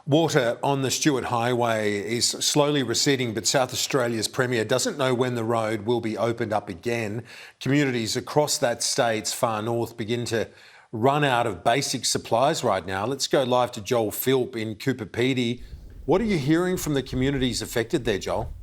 Water on the Stuart Highway is slowly receding, but South Australia's Premier doesn't know when the road will be opened up again. Communities across that state's far north begin to run out of basic supplies right now. Let's go live to Joel Philp in Cooper Pedy. What are you hearing from the communities affected there, Joel?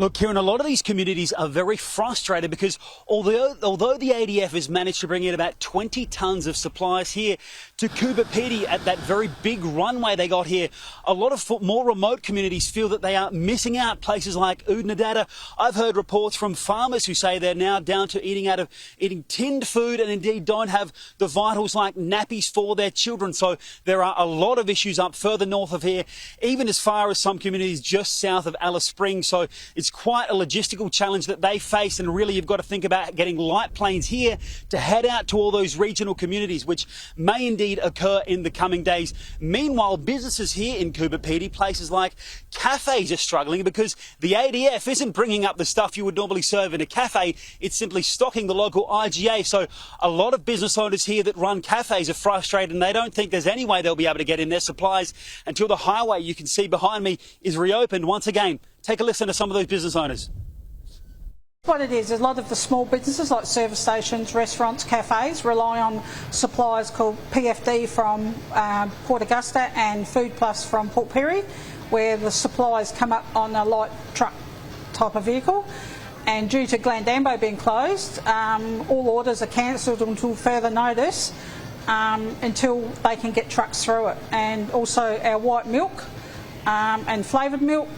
Look, Kieran, a lot of these communities are very frustrated because although the ADF has managed to bring in about 20 tonnes of supplies here to Cooper Pedy at that very big runway they got here, a lot of more remote communities feel that they are missing out. Places like Oodnadatta, I've heard reports from farmers who say they're now down to eating tinned food and indeed don't have the vitals like nappies for their children. So there are a lot of issues up further north of here, even as far as some communities just south of Alice Springs. So it's quite a logistical challenge that they face, and really you've got to think about getting light planes here to head out to all those regional communities, which may indeed occur in the coming days. Meanwhile, businesses here in Cooper Pedy, places like cafes, are struggling because the ADF isn't bringing up the stuff you would normally serve in a cafe, it's simply stocking the local IGA. So a lot of business owners here that run cafes are frustrated, and they don't think there's any way they'll be able to get in their supplies until the highway you can see behind me is reopened once again. Take a listen to some of those business owners. What it is, a lot of the small businesses like service stations, restaurants, cafes rely on suppliers called PFD from Port Augusta and Food Plus from Port Pirie, where the supplies come up on a light truck type of vehicle. And due to Glandambo being closed, all orders are cancelled until further notice, until they can get trucks through it. And also our white milk and flavoured milk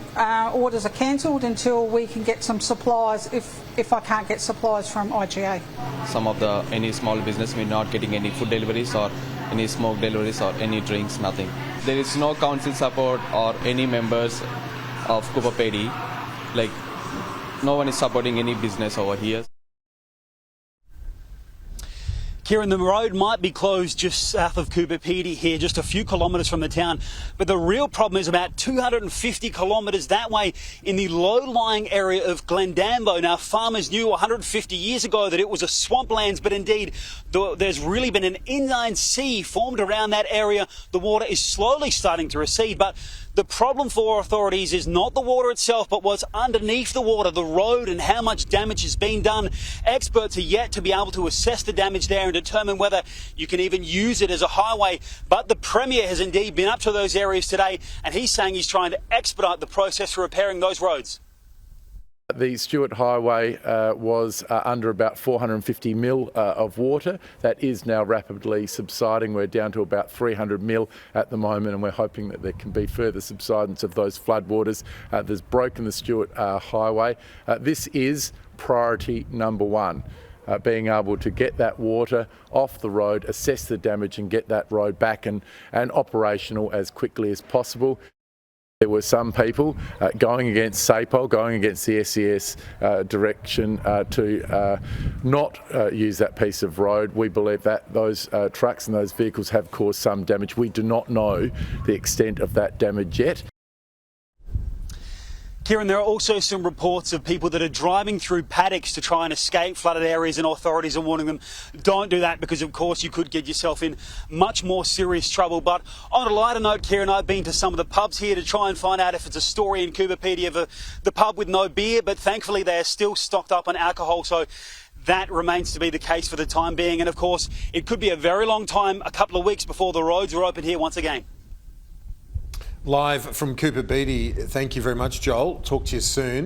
orders are cancelled until we can get some supplies, if I can't get supplies from IGA. Some of any small business we're not getting any food deliveries or any smoke deliveries or any drinks, nothing. There is no council support or any members of Cooper Pedy. Like, no one is supporting any business over here. Kieran, the road might be closed just south of Cooper Pedy here, just a few kilometres from the town, but the real problem is about 250 kilometres that way in the low-lying area of Glandambo. Now, farmers knew 150 years ago that it was a swamplands, but indeed there's really been an inland sea formed around that area. The water is slowly starting to recede, but the problem for authorities is not the water itself, but what's underneath the water, the road, and how much damage has been done. Experts are yet to be able to assess the damage there and determine whether you can even use it as a highway. But the Premier has indeed been up to those areas today, and he's saying he's trying to expedite the process for repairing those roads. The Stuart Highway was under about 450 mil of water. That is now rapidly subsiding. We're down to about 300 mil at the moment, and we're hoping that there can be further subsidence of those floodwaters that's broken the Stuart Highway. This is priority number one. Being able to get that water off the road, assess the damage and get that road back and operational as quickly as possible. There were some people going against SAPOL, going against the SES direction to not use that piece of road. We believe that those trucks and those vehicles have caused some damage. We do not know the extent of that damage yet. Kieran, there are also some reports of people that are driving through paddocks to try and escape flooded areas, and authorities are warning them, don't do that because, of course, you could get yourself in much more serious trouble. But on a lighter note, Kieran, I've been to some of the pubs here to try and find out if it's a story in Cooper Pedy of the pub with no beer, but thankfully they are still stocked up on alcohol, so that remains to be the case for the time being. And, of course, it could be a very long time, a couple of weeks before the roads are open here once again. Live from Cooper Pedy, thank you very much, Joel. Talk to you soon.